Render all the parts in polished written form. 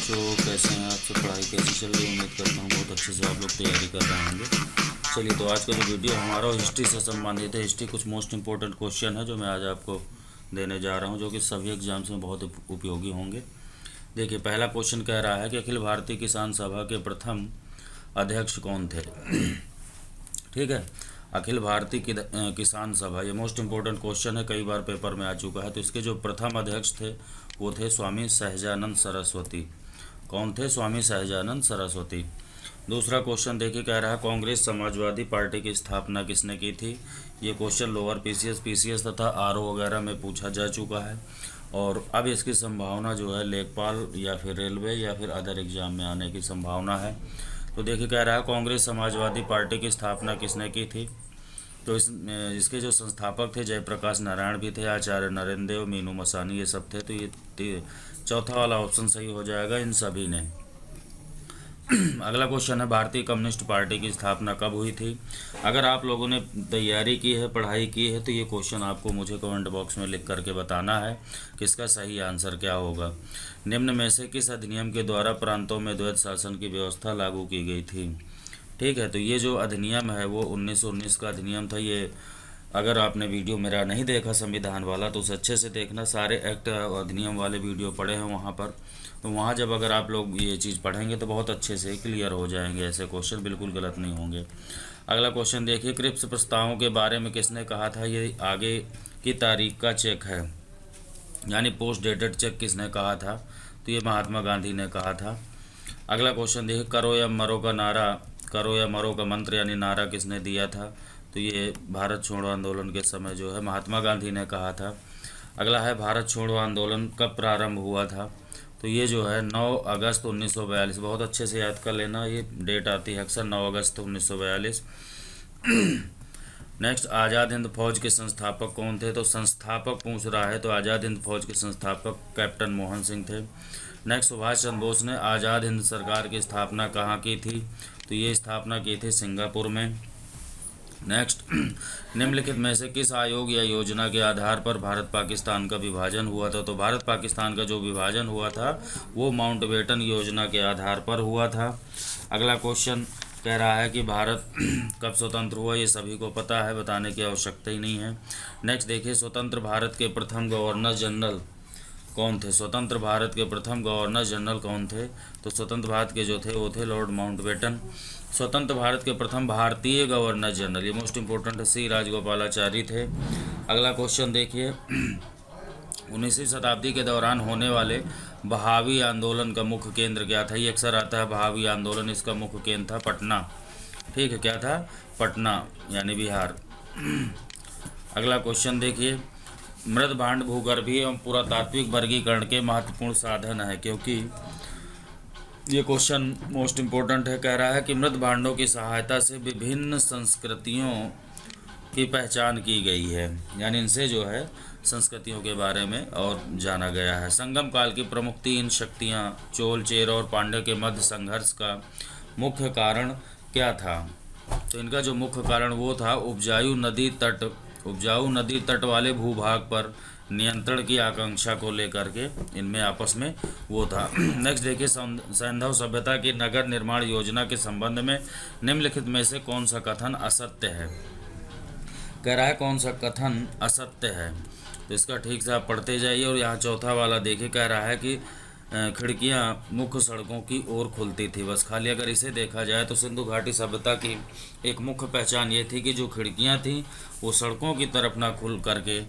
बच्चों, कैसे हैं आप सब? पढ़ाई कैसी चल रही है? उम्मीद करता हूँ बहुत अच्छे से आप लोग तैयारी कर रहे होंगे। चलिए, तो आज का जो वीडियो हमारा हिस्ट्री से संबंधित है। हिस्ट्री कुछ मोस्ट इंपॉर्टेंट क्वेश्चन है जो मैं आज आपको देने जा रहा हूँ, जो कि सभी एग्जाम्स में बहुत उपयोगी होंगे। देखिए, पहला क्वेश्चन कह रहा है कि अखिल भारतीय किसान सभा के प्रथम अध्यक्ष कौन थे? ठीक है, अखिल भारतीय किसान सभा, ये मोस्ट इंपॉर्टेंट क्वेश्चन है, कई बार पेपर में आ चुका है। तो इसके जो प्रथम अध्यक्ष थे वो थे स्वामी सहजानंद सरस्वती। कौन थे? स्वामी सहजानंद सरस्वती। दूसरा क्वेश्चन देखिए, कह रहा है कांग्रेस समाजवादी पार्टी की स्थापना किसने की थी? ये क्वेश्चन लोअर पीसीएस तथा आरओ वगैरह में पूछा जा चुका है, और अब इसकी संभावना जो है लेखपाल या फिर रेलवे या फिर अदर एग्जाम में आने की संभावना है। तो देखिए, कह रहा है कांग्रेस समाजवादी पार्टी की स्थापना किसने की थी? तो इसके जो संस्थापक थे जयप्रकाश नारायण भी थे, आचार्य नरेंद्र देव, मीनू मसानी, ये सब थे। तो ये चौथा वाला ऑप्शन सही हो जाएगा इन सभी ने। अगला क्वेश्चन है भारतीय कम्युनिस्ट पार्टी की स्थापना कब हुई थी? अगर आप लोगों ने तैयारी की है, पढ़ाई की है, तो ये क्वेश्चन आपको मुझे कमेंट बॉक्स में लिख करके बताना है कि इसका सही आंसर क्या होगा। निम्न में से किस अधिनियम के द्वारा प्रांतों में द्वैध शासन की व्यवस्था लागू की गई थी? ठीक है, तो ये जो अधिनियम है वो 1919 का अधिनियम था। ये अगर आपने वीडियो मेरा नहीं देखा संविधान वाला तो उसे अच्छे से देखना, सारे एक्ट अधिनियम वाले वीडियो पड़े हैं वहाँ पर। तो वहाँ जब अगर आप लोग ये चीज़ पढ़ेंगे तो बहुत अच्छे से क्लियर हो जाएंगे, ऐसे क्वेश्चन बिल्कुल गलत नहीं होंगे। अगला क्वेश्चन देखिए, क्रिप्स प्रस्तावों के बारे में किसने कहा था? ये आगे की तारीख का चेक है, यानी पोस्ट डेटेड चेक किसने कहा था? तो ये महात्मा गांधी ने कहा था। अगला क्वेश्चन देखिए, करो या मरो का नारा, करो या मरो का मंत्र यानी नारा किसने दिया था? तो ये भारत छोड़ो आंदोलन के समय जो है महात्मा गांधी ने कहा था। अगला है भारत छोड़ो आंदोलन कब प्रारंभ हुआ था? तो ये जो है 9 अगस्त 1942। बहुत अच्छे से याद कर लेना, ये डेट आती है अक्सर 9 अगस्त 1942। नेक्स्ट, आज़ाद हिंद फौज के संस्थापक कौन थे? तो संस्थापक पूछ रहा है, तो आज़ाद हिंद फौज के संस्थापक कैप्टन मोहन सिंह थे। नेक्स्ट, सुभाष चंद्र बोस ने आज़ाद हिंद सरकार की स्थापना कहाँ की थी? तो ये स्थापना की थी सिंगापुर में। नेक्स्ट, निम्नलिखित में से किस आयोग या योजना के आधार पर भारत पाकिस्तान का विभाजन हुआ था? तो भारत पाकिस्तान का जो विभाजन हुआ था वो माउंटबेटन योजना के आधार पर हुआ था। अगला क्वेश्चन कह रहा है कि भारत कब स्वतंत्र हुआ? ये सभी को पता है, बताने की आवश्यकता ही नहीं है। नेक्स्ट देखिए, स्वतंत्र भारत के प्रथम गवर्नर जनरल कौन थे? स्वतंत्र भारत के प्रथम गवर्नर जनरल कौन थे? तो स्वतंत्र भारत के जो थे वो थे लॉर्ड माउंटबेटन। स्वतंत्र भारत के प्रथम भारतीय गवर्नर जनरल, ये मोस्ट इंपॉर्टेंट है, सी राजगोपालाचारी थे। अगला क्वेश्चन देखिए, 19वीं शताब्दी के दौरान होने वाले बहावी आंदोलन का मुख्य केंद्र क्या था? ये अक्सर आता है बहावी आंदोलन, इसका मुख्य केंद्र था पटना। ठीक है, क्या था? पटना यानी बिहार। अगला क्वेश्चन देखिए, मृद भांड भूगर्भीय एवं पुरातात्विक वर्गीकरण के महत्वपूर्ण साधन है, क्योंकि ये क्वेश्चन मोस्ट इम्पोर्टेंट है। कह रहा है कि मृद भांडों की सहायता से विभिन्न संस्कृतियों की पहचान की गई है, यानी इनसे जो है संस्कृतियों के बारे में और जाना गया है। संगम काल की प्रमुख 3 शक्तियाँ चोल, चेर और पांड्य के मध्य संघर्ष का मुख्य कारण क्या था? तो इनका जो मुख्य कारण वो था उपजाऊ नदी तट वाले भूभाग पर नियंत्रण की आकांक्षा को लेकर के इनमें आपस में वो था। नेक्स्ट देखिए, सैंधव सभ्यता की नगर निर्माण योजना के संबंध में निम्नलिखित में से कौन सा कथन असत्य है? कह रहा है कौन सा कथन असत्य है, तो इसका ठीक से आप पढ़ते जाइए। और यहाँ चौथा वाला देखिए, कह रहा है कि खिड़कियाँ मुख्य सड़कों की ओर खुलती थी। बस खाली अगर इसे देखा जाए तो सिंधु घाटी सभ्यता की एक मुख्य पहचान ये थी कि जो खिड़कियाँ थीं वो सड़कों की तरफ ना खुल करके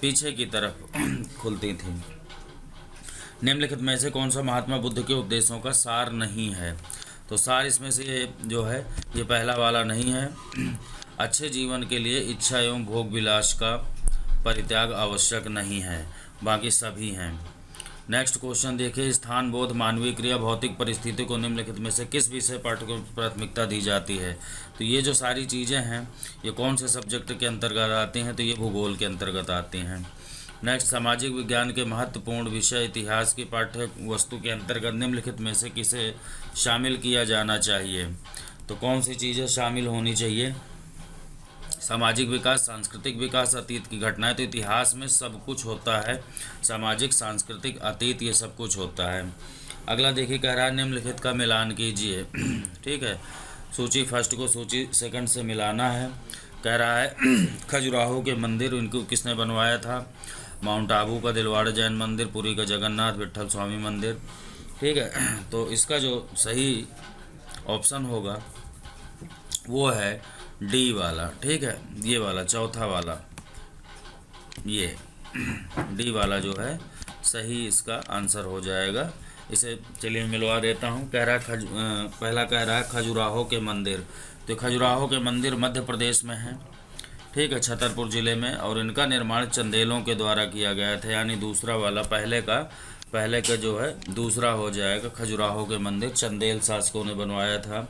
पीछे की तरफ खुलती थी। निम्नलिखित में से कौन सा महात्मा बुद्ध के उपदेशों का सार नहीं है? तो सार इसमें से जो है ये पहला वाला नहीं है। अच्छे जीवन के लिए इच्छा एवं भोग विलास का परित्याग आवश्यक नहीं है, बाकी सभी हैं। नेक्स्ट क्वेश्चन देखिए, स्थान बोध, मानवीय क्रिया, भौतिक परिस्थिति को निम्नलिखित में से किस विषय पाठ्य को प्राथमिकता दी जाती है? तो ये जो सारी चीज़ें हैं ये कौन से सब्जेक्ट के अंतर्गत आती हैं? तो ये भूगोल के अंतर्गत आती हैं। नेक्स्ट, सामाजिक विज्ञान के महत्वपूर्ण विषय इतिहास की पाठ्य वस्तु के अंतर्गत निम्नलिखित में से किसे शामिल किया जाना चाहिए? तो कौन सी चीज़ें शामिल होनी चाहिए? सामाजिक विकास, सांस्कृतिक विकास, अतीत की घटनाएं। तो इतिहास में सब कुछ होता है, सामाजिक, सांस्कृतिक, अतीत, ये सब कुछ होता है। अगला देखिए कह रहा है निम्नलिखित का मिलान कीजिए। ठीक है, सूची फर्स्ट को सूची सेकंड से मिलाना है। कह रहा है खजुराहो के मंदिर इनको किसने बनवाया था? माउंट आबू का दिलवाड़ा जैन मंदिर, पुरी का जगन्नाथ विट्ठल स्वामी मंदिर। ठीक है, तो इसका जो सही ऑप्शन होगा वो है डी वाला। ठीक है, ये वाला चौथा वाला, ये डी वाला जो है सही इसका आंसर हो जाएगा। इसे चलिए मिलवा देता हूँ। कह रहा है पहला कह रहा है खजुराहो के मंदिर। तो खजुराहो के मंदिर मध्य प्रदेश में है। ठीक है, छतरपुर ज़िले में, और इनका निर्माण चंदेलों के द्वारा किया गया था, यानी दूसरा वाला पहले का जो है दूसरा हो जाएगा। खजुराहो के मंदिर चंदेल शासकों ने बनवाया था।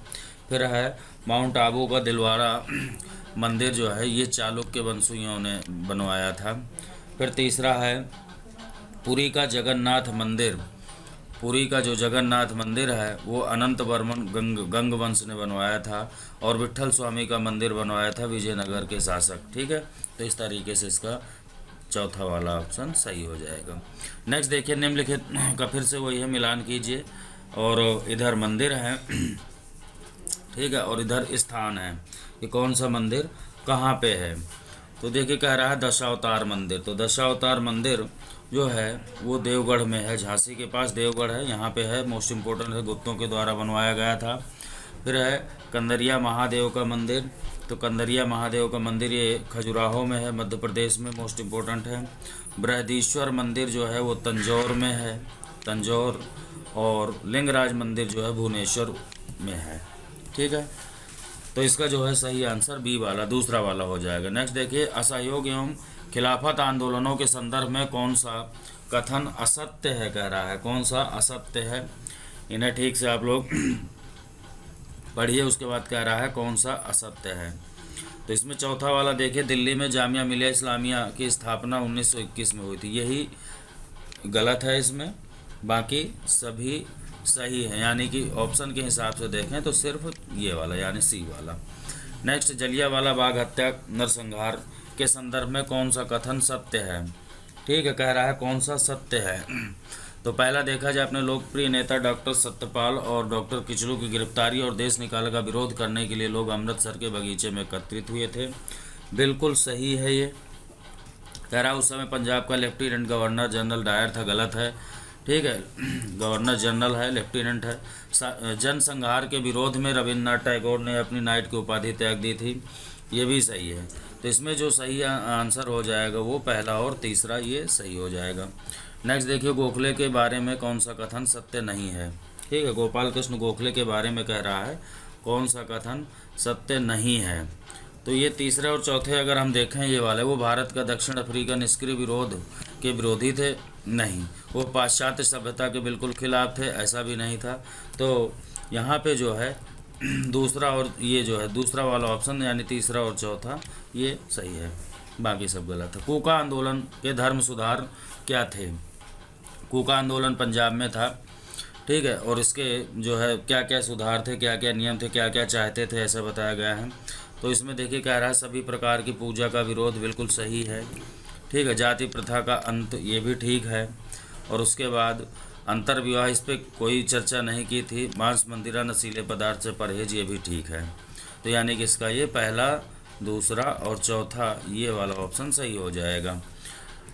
फिर है माउंट आबू का दिलवाड़ा मंदिर जो है ये चालुक्य वंशियों ने बनवाया था। फिर तीसरा है पुरी का जगन्नाथ मंदिर। पुरी का जो जगन्नाथ मंदिर है वो अनंत वर्मन गंग वंश ने बनवाया था। और विट्ठल स्वामी का मंदिर बनवाया था विजयनगर के शासक। ठीक है, तो इस तरीके से इसका चौथा वाला ऑप्शन सही हो जाएगा। नेक्स्ट देखिए निम्नलिखित का फिर से वही है, मिलान कीजिए। और इधर मंदिर है, ठीक है, और इधर स्थान है कि कौन सा मंदिर कहाँ पे है। तो देखिए कह रहा है दशावतार मंदिर। तो दशावतार मंदिर जो है वो देवगढ़ में है, झांसी के पास देवगढ़ है, यहाँ पे है। मोस्ट इम्पोर्टेंट है, गुप्तों के द्वारा बनवाया गया था। फिर है कंदरिया महादेव का मंदिर। तो कंदरिया महादेव का मंदिर ये खजुराहो में है, मध्य प्रदेश में, मोस्ट इम्पोर्टेंट है। बृहदीश्वर मंदिर जो है वो तंजौर में है, तंजौर। और लिंगराज मंदिर जो है भुवनेश्वर में है। ठीक है, तो इसका जो है सही आंसर बी वाला दूसरा वाला हो जाएगा। नेक्स्ट देखिए असहयोग एवं खिलाफत आंदोलनों के संदर्भ में कौन सा कथन असत्य है? कह रहा है कौन सा असत्य है। इन्हें ठीक से आप लोग पढ़िए, उसके बाद कह रहा है कौन सा असत्य है। तो इसमें चौथा वाला देखिए, दिल्ली में जामिया मिलिया इस्लामिया की स्थापना 1921 में हुई थी, यही गलत है इसमें, बाकी सभी सही है। यानी कि ऑप्शन के हिसाब से देखें तो सिर्फ ये वाला यानी सी वाला। नेक्स्ट जलियांवाला बाग हत्या नरसंहार के संदर्भ में कौन सा कथन सत्य है? ठीक है, कह रहा है कौन सा सत्य है। तो पहला देखा जाए, अपने लोकप्रिय नेता डॉक्टर सत्यपाल और डॉक्टर किचलू की गिरफ्तारी और देश निकाले का विरोध करने के लिए लोग अमृतसर के बगीचे में एकत्रित हुए थे। बिल्कुल सही है ये। कह रहा है उस समय पंजाब का लेफ्टिनेंट गवर्नर जनरल डायर था, गलत है। ठीक है, गवर्नर जनरल है, लेफ्टिनेंट है। जनसंहार के विरोध में रविन्द्रनाथ टैगोर ने अपनी नाइट की उपाधि त्याग दी थी, ये भी सही है। तो इसमें जो सही आंसर हो जाएगा वो पहला और तीसरा ये सही हो जाएगा। नेक्स्ट देखिए गोखले के बारे में कौन सा कथन सत्य नहीं है। ठीक है, गोपाल कृष्ण गोखले के बारे में कह रहा है कौन सा कथन सत्य नहीं है। तो ये तीसरे और चौथे अगर हम देखें, ये वाले वो भारत का दक्षिण अफ्रीका निष्क्रिय विरोध के विरोधी थे, नहीं। वो पाश्चात्य सभ्यता के बिल्कुल खिलाफ थे, ऐसा भी नहीं था। तो यहाँ पे जो है दूसरा और ये जो है दूसरा वाला ऑप्शन यानी तीसरा और चौथा ये सही है, बाकी सब गलत है। कूका आंदोलन के धर्म सुधार क्या थे? कूका आंदोलन पंजाब में था। ठीक है, और इसके जो है क्या क्या सुधार थे, क्या क्या नियम थे, क्या क्या चाहते थे, ऐसा बताया गया है। तो इसमें देखिए कह रहा है सभी प्रकार की पूजा का विरोध, बिल्कुल सही है। ठीक है, जाति प्रथा का अंत, ये भी ठीक है। और उसके बाद अंतर्विवाह, इस पर कोई चर्चा नहीं की थी। मांस मंदिरा नशीले पदार्थ से परहेज, ये भी ठीक है। तो यानी कि इसका ये पहला दूसरा और चौथा ये वाला ऑप्शन सही हो जाएगा।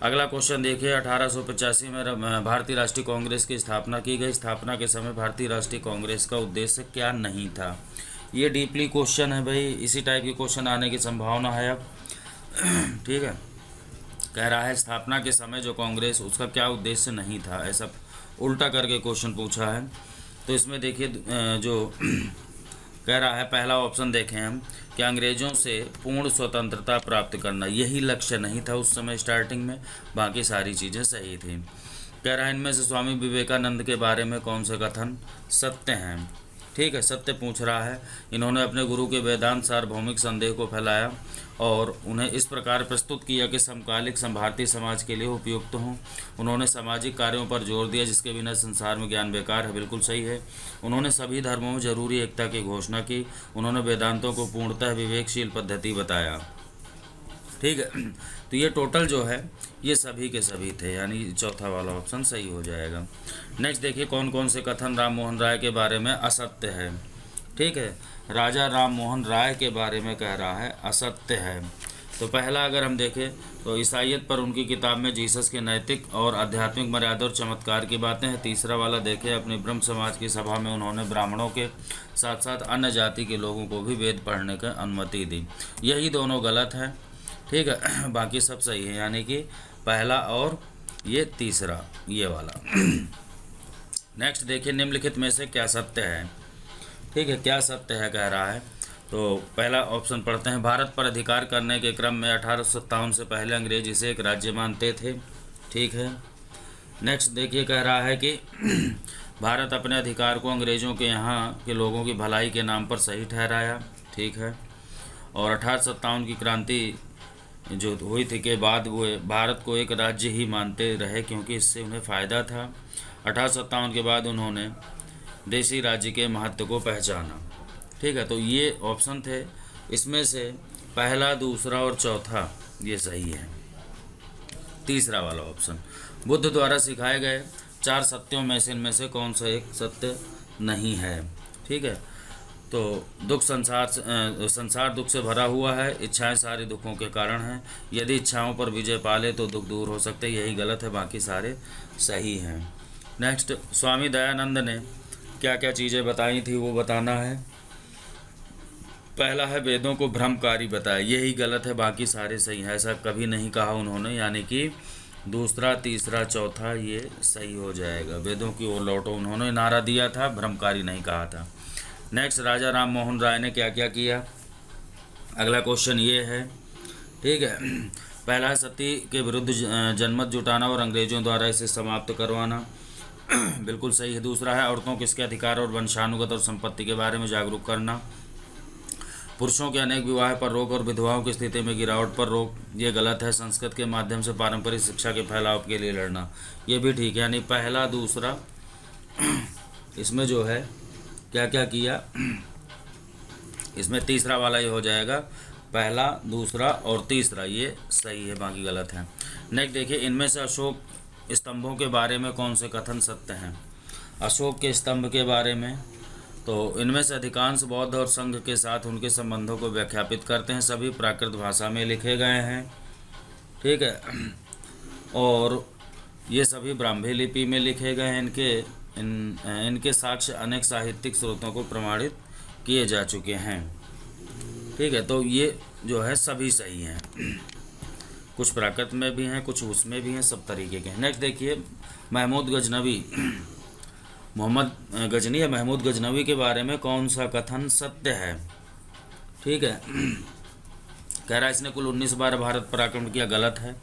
अगला क्वेश्चन देखिए 1885 में भारतीय राष्ट्रीय कांग्रेस की स्थापना की गई। स्थापना के समय भारतीय राष्ट्रीय कांग्रेस का उद्देश्य क्या नहीं था? ये डीपली क्वेश्चन है भाई, इसी टाइप के क्वेश्चन आने की संभावना है अब। ठीक है, कह रहा है स्थापना के समय जो कांग्रेस उसका क्या उद्देश्य नहीं था, ऐसा उल्टा करके क्वेश्चन पूछा है। तो इसमें देखिए जो कह रहा है पहला ऑप्शन देखें हम कि अंग्रेज़ों से पूर्ण स्वतंत्रता प्राप्त करना, यही लक्ष्य नहीं था उस समय स्टार्टिंग में, बाकी सारी चीज़ें सही थी। कह रहा है इनमें से स्वामी विवेकानंद के बारे में कौन से कथन सत्य हैं? ठीक है, सत्य पूछ रहा है। इन्होंने अपने गुरु के वेदांत सार्वभौमिक संदेह को फैलाया और उन्हें इस प्रकार प्रस्तुत किया कि समकालिक भारतीय समाज के लिए उपयुक्त हों। उन्होंने सामाजिक कार्यों पर जोर दिया जिसके बिना संसार में ज्ञान बेकार है, बिल्कुल सही है। उन्होंने सभी धर्मों में जरूरी एकता की घोषणा की। उन्होंने वेदांतों को पूर्णतः विवेकशील पद्धति बताया। ठीक है। तो ये टोटल जो है ये सभी के सभी थे, यानी चौथा वाला ऑप्शन सही हो जाएगा। नेक्स्ट देखिए कौन कौन से कथन राम मोहन राय के बारे में असत्य है। ठीक है, राजा राम मोहन राय के बारे में कह रहा है असत्य है। तो पहला अगर हम देखें तो ईसाइयत पर उनकी किताब में जीसस के नैतिक और आध्यात्मिक मर्यादा और चमत्कार की बातें हैं। तीसरा वाला देखें, अपनी ब्रह्म समाज की सभा में उन्होंने ब्राह्मणों के साथ साथ अन्य जाति के लोगों को भी वेद पढ़ने की अनुमति दी। यही दोनों गलत है, ठीक है, बाकी सब सही है, यानी कि पहला और ये तीसरा ये वाला। नेक्स्ट देखिए, निम्नलिखित में से क्या सत्य है। ठीक है, क्या सत्य है कह रहा है। तो पहला ऑप्शन पढ़ते हैं, भारत पर अधिकार करने के क्रम में 1857 से पहले अंग्रेज इसे एक राज्य मानते थे। ठीक है। नेक्स्ट देखिए कह रहा है कि भारत अपने अधिकार को अंग्रेज़ों के यहाँ के लोगों की भलाई के नाम पर सही ठहराया। ठीक है। और 1857 की क्रांति जो हुई थी के बाद वो भारत को एक राज्य ही मानते रहे क्योंकि इससे उन्हें फ़ायदा था। 1857 के बाद उन्होंने देशी राज्य के महत्व को पहचाना। ठीक है, तो ये ऑप्शन थे, इसमें से पहला, दूसरा और चौथा ये सही है। तीसरा वाला ऑप्शन, बुद्ध द्वारा सिखाए गए 4 सत्यों में से इनमें से कौन सा एक सत्य नहीं है। ठीक है, तो दुख संसार दुख से भरा हुआ है, इच्छाएं सारे दुखों के कारण हैं, यदि इच्छाओं पर विजय पाले तो दुख दूर हो सकते, यही गलत है, बाकी सारे सही हैं। नेक्स्ट, स्वामी दयानंद ने क्या क्या चीज़ें बताई थी वो बताना है। पहला है वेदों को भ्रमकारी बताया, यही गलत है, बाकी सारे सही हैं, ऐसा कभी नहीं कहा उन्होंने, यानी कि दूसरा, तीसरा, चौथा ये सही हो जाएगा। वेदों की ओर लौटो उन्होंने नारा दिया था, भ्रमकारी नहीं कहा था। नेक्स्ट, राजा राम मोहन राय ने क्या क्या किया, अगला क्वेश्चन ये है। ठीक है, पहला है सती के विरुद्ध जनमत जुटाना और अंग्रेजों द्वारा इसे समाप्त करवाना, बिल्कुल सही है। दूसरा है औरतों को इसके अधिकार और वंशानुगत और संपत्ति के बारे में जागरूक करना। पुरुषों के अनेक विवाह पर रोक और विधवाओं की स्थिति में गिरावट पर रोक, ये गलत है। संस्कृत के माध्यम से पारंपरिक शिक्षा के फैलाव के लिए लड़ना, ये भी ठीक है, यानी पहला, दूसरा, इसमें जो है क्या क्या किया, इसमें तीसरा वाला ये हो जाएगा, पहला, दूसरा और तीसरा ये सही है, बाकी गलत है। नेक्स्ट देखिए, इनमें से अशोक स्तंभों के बारे में कौन से कथन सत्य हैं। अशोक के स्तंभ के बारे में, तो इनमें से अधिकांश बौद्ध और संघ के साथ उनके संबंधों को व्याख्यापित करते हैं, सभी प्राकृत भाषा में लिखे गए हैं। ठीक है, और ये सभी ब्राह्मी लिपि में लिखे गए हैं। इनके साक्ष्य अनेक साहित्यिक स्रोतों को प्रमाणित किए जा चुके हैं। ठीक है, तो ये जो है सभी सही हैं, कुछ प्राकृत में भी हैं, कुछ उसमें भी हैं, सब तरीके के हैं। नेक्स्ट देखिए, महमूद गजनवी, मोहम्मद गजनी या महमूद गजनवी के बारे में कौन सा कथन सत्य है। ठीक है, कह रहा है इसने कुल 19 बार भारत पर आक्रमण किया, गलत है,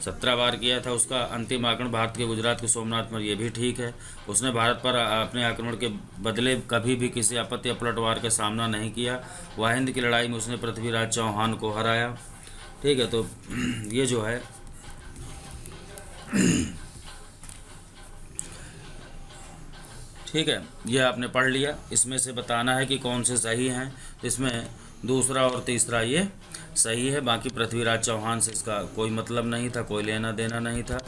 17 बार किया था। उसका अंतिम आक्रमण भारत के गुजरात के सोमनाथ पर, ये भी ठीक है। उसने भारत पर अपने आक्रमण के बदले कभी भी किसी आपत्ति या पलटवार का सामना नहीं किया। वह हिंद की लड़ाई में उसने पृथ्वीराज चौहान को हराया। ठीक है, तो ये जो है ठीक है, ये आपने पढ़ लिया। इसमें से बताना है कि कौन से सही हैं, तो इसमें दूसरा और तीसरा ये सही है, बाकी पृथ्वीराज चौहान से इसका कोई मतलब नहीं था, कोई लेना देना नहीं था,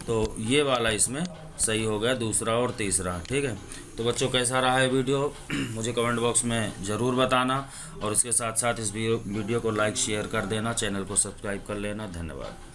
तो ये वाला इसमें सही हो गया, दूसरा और तीसरा। ठीक है, तो बच्चों कैसा रहा है वीडियो मुझे कमेंट बॉक्स में ज़रूर बताना, और इसके साथ साथ इस वीडियो को लाइक शेयर कर देना, चैनल को सब्सक्राइब कर लेना। धन्यवाद।